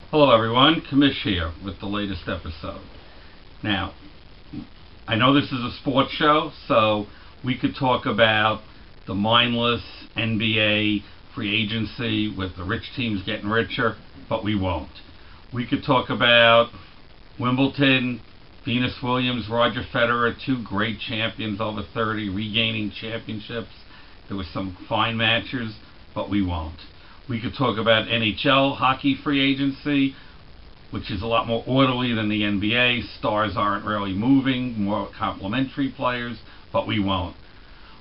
Hello everyone, Kamish here with the latest episode. Now, I know this is a sports show, so we could talk about the mindless NBA free agency with the rich teams getting richer, but we won't. We could talk about Wimbledon, Venus Williams, Roger Federer, two great champions over 30, regaining championships. There were some fine matches, but we won't. We could talk about NHL hockey free agency, which is a lot more orderly than the NBA. Stars aren't really moving, more complementary players, but we won't.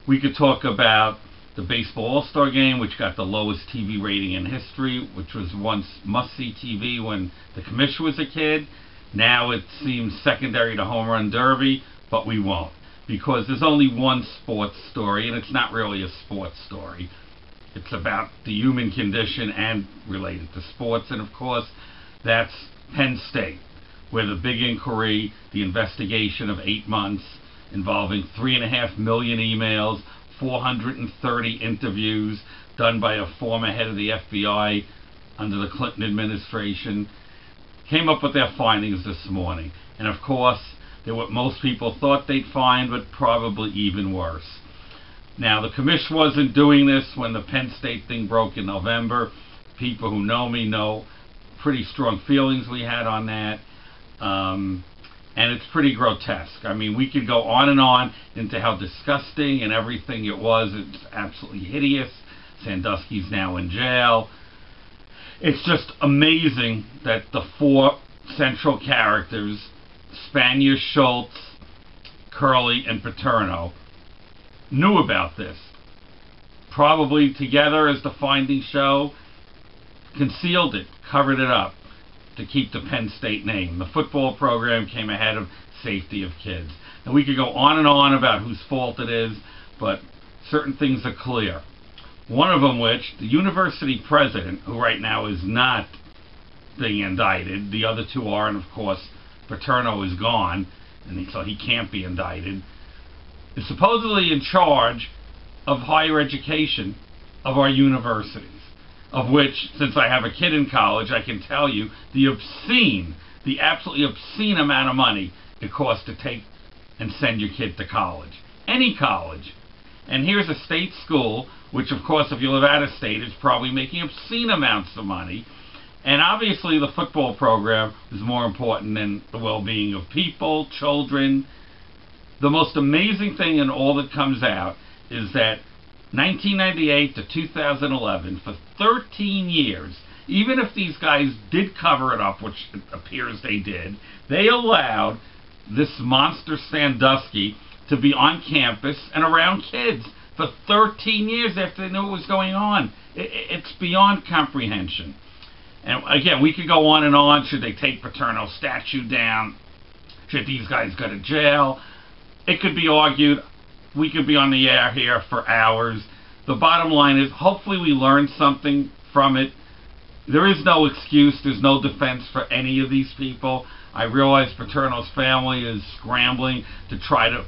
We could talk about the Baseball All-Star Game, which got the lowest TV rating in history, which was once must-see TV when the Commish was a kid. Now it seems secondary to Home Run Derby, but we won't, because there's only one sports story, and it's not really a sports story. It's about the human condition and related to sports, and of course, that's Penn State, where the big inquiry, the investigation of 8 months involving 3.5 million emails, 430 interviews done by a former head of the FBI under the Clinton administration, came up with their findings this morning. And of course, they're what most people thought they'd find, but probably even worse. Now, the Commish wasn't doing this when the Penn State thing broke in November. People who know me know pretty strong feelings we had on that. And it's pretty grotesque. I mean, we could go on and on into how disgusting and everything it was. It's absolutely hideous. Sandusky's now in jail. It's just amazing that the four central characters, Spanier, Schultz, Curley, and Paterno, knew about this. Probably together, as the findings show, concealed it, covered it up to keep the Penn State name. The football program came ahead of safety of kids. And we could go on and on about whose fault it is, but certain things are clear. One of them which, the university president, who right now is not being indicted, the other two are, and of course, Paterno is gone, and so he can't be indicted, is supposedly in charge of higher education of our universities, of which, since I have a kid in college, I can tell you the absolutely obscene amount of money it costs to take and send your kid to college. Any college. And here's a state school, which of course if you live out of state is probably making obscene amounts of money. And obviously the football program is more important than the well-being of people, children. The most amazing thing in all that comes out is that 1998 to 2011, for 13 years, even if these guys did cover it up, which it appears they did, they allowed this monster Sandusky to be on campus and around kids for 13 years after they knew what was going on. It's beyond comprehension. And again, we could go on and on. Should they take Paterno's statue down? Should these guys go to jail? It could be argued. We could be on the air here for hours. The bottom line is, hopefully we learn something from it. There is no excuse. There's no defense for any of these people. I realize Paterno's family is scrambling to try to,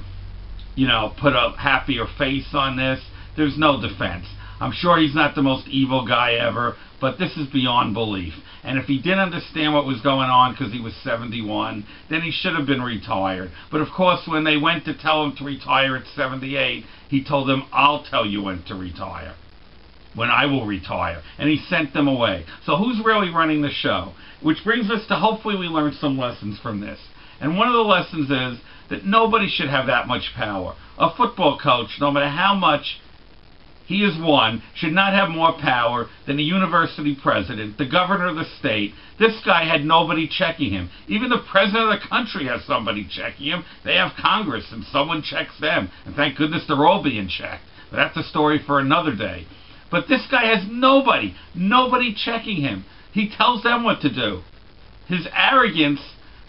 put a happier face on this. There's no defense. I'm sure he's not the most evil guy ever, but this is beyond belief. And if he didn't understand what was going on because he was 71, then he should have been retired. But of course, when they went to tell him to retire at 78, he told them, I'll tell you when to retire, when I will retire. And he sent them away. So who's really running the show? Which brings us to, hopefully we learn some lessons from this. And one of the lessons is that nobody should have that much power. A football coach, no matter how much he is one, should not have more power than the university president, the governor of the state. This guy had nobody checking him. Even the president of the country has somebody checking him. They have Congress, and someone checks them. And thank goodness they're all being checked. But that's a story for another day. But this guy has nobody checking him. He tells them what to do. His arrogance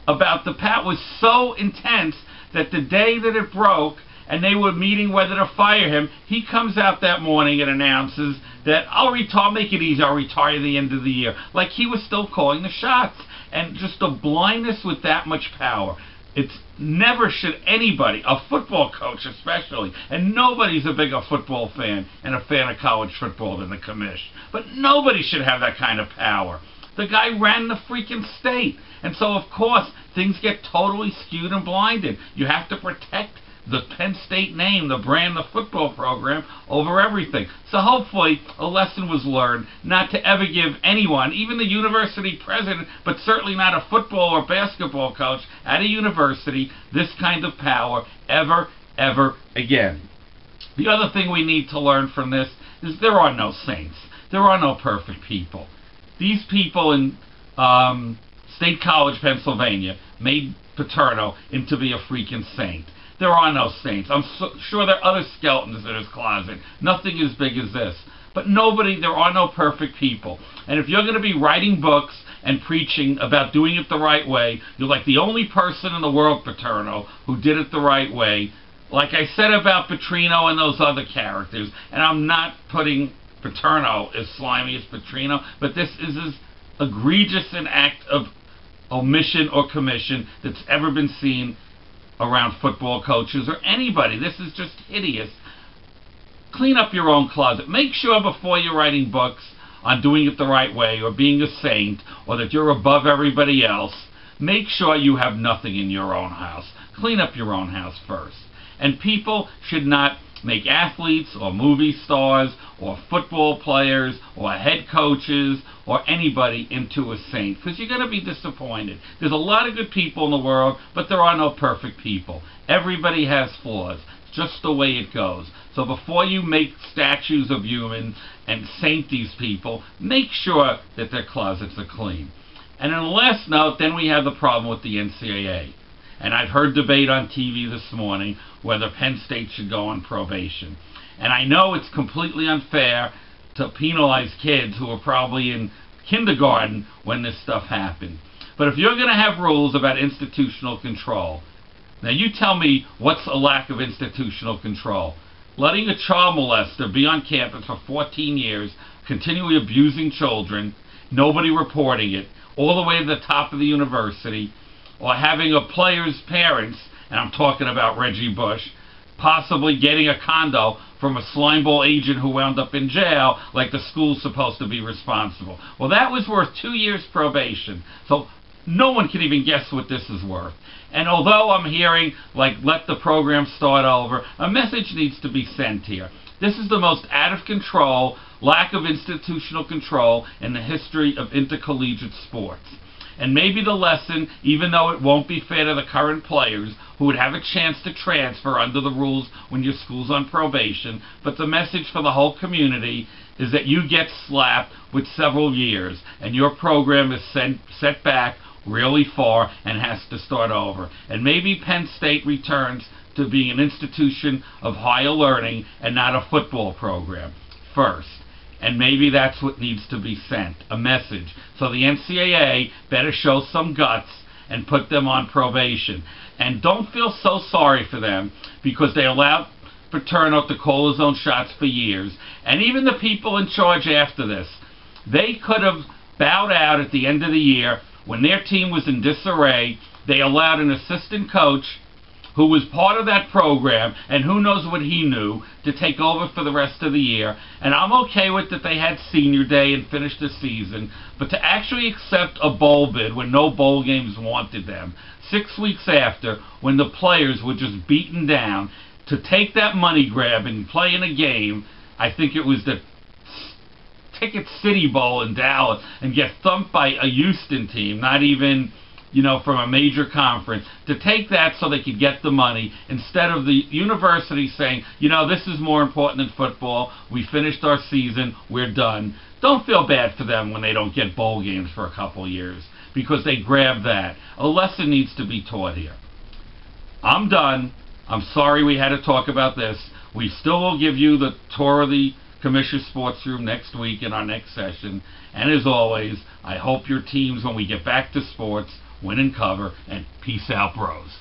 about the PAT was so intense that the day that it broke, and they were meeting whether to fire him, he comes out that morning and announces that, I'll retire, make it easy, I'll retire at the end of the year. Like he was still calling the shots. And just a blindness with that much power. It's never should anybody, a football coach especially, and nobody's a bigger football fan and a fan of college football than the Commish, but nobody should have that kind of power. The guy ran the freaking state. And so, of course, things get totally skewed and blinded. You have to protect the Penn State name, the brand, the football program, over everything. So hopefully a lesson was learned not to ever give anyone, even the university president, but certainly not a football or basketball coach at a university, this kind of power ever again. The other thing we need to learn from this is there are no saints. There are no perfect people. These people in State College, Pennsylvania, made Paterno into be a freaking saint. There are no saints. I'm sure there are other skeletons in his closet. Nothing as big as this. But there are no perfect people. And if you're going to be writing books and preaching about doing it the right way, you're like the only person in the world, Paterno, who did it the right way. Like I said about Petrino and those other characters, and I'm not putting Paterno as slimy as Petrino, but this is as egregious an act of omission or commission that's ever been seen around football coaches or anybody. This is just hideous. Clean up your own closet. Make sure before you're writing books on doing it the right way or being a saint or that you're above everybody else, make sure you have nothing in your own house. Clean up your own house first. And people should not make athletes or movie stars or football players or head coaches or anybody into a saint, because you're going to be disappointed. There's a lot of good people in the world, but there are no perfect people. Everybody has flaws. It's just the way it goes. So before you make statues of humans and saint these people, make sure that their closets are clean. And on the last note, then we have the problem with the NCAA. And I've heard debate on TV this morning whether Penn State should go on probation. And I know it's completely unfair to penalize kids who were probably in kindergarten when this stuff happened. But if you're going to have rules about institutional control, now you tell me what's a lack of institutional control. Letting a child molester be on campus for 14 years, continually abusing children, nobody reporting it, all the way to the top of the university, or having a player's parents, and I'm talking about Reggie Bush, possibly getting a condo from a slimeball agent who wound up in jail, like the school's supposed to be responsible. Well, that was worth 2 years probation. So no one can even guess what this is worth. And although I'm hearing, like, let the program start over, a message needs to be sent here. This is the most out of control, lack of institutional control in the history of intercollegiate sports. And maybe the lesson, even though it won't be fair to the current players who would have a chance to transfer under the rules when your school's on probation, but the message for the whole community is that you get slapped with several years and your program is set back really far and has to start over. And maybe Penn State returns to being an institution of higher learning and not a football program first. And maybe that's what needs to be sent, a message. So the NCAA better show some guts and put them on probation. And don't feel so sorry for them, because they allowed Paterno to call his own shots for years. And even the people in charge after this, they could have bowed out at the end of the year when their team was in disarray. They allowed an assistant coach who was part of that program, and who knows what he knew, to take over for the rest of the year. And I'm okay with that they had senior day and finished the season, but to actually accept a bowl bid when no bowl games wanted them, 6 weeks after, when the players were just beaten down, to take that money grab and play in a game, I think it was the Ticket City Bowl in Dallas, and get thumped by a Houston team, not even, you know, from a major conference, to take that so they could get the money, instead of the university saying, you know, this is more important than football, we finished our season, we're done. Don't feel bad for them when they don't get bowl games for a couple years, because they grabbed that. A lesson needs to be taught here. I'm done. I'm sorry we had to talk about this. We still will give you the tour of the Commissioner Sports Room next week in our next session. And as always, I hope your teams, when we get back to sports, win and cover, and peace out, bros.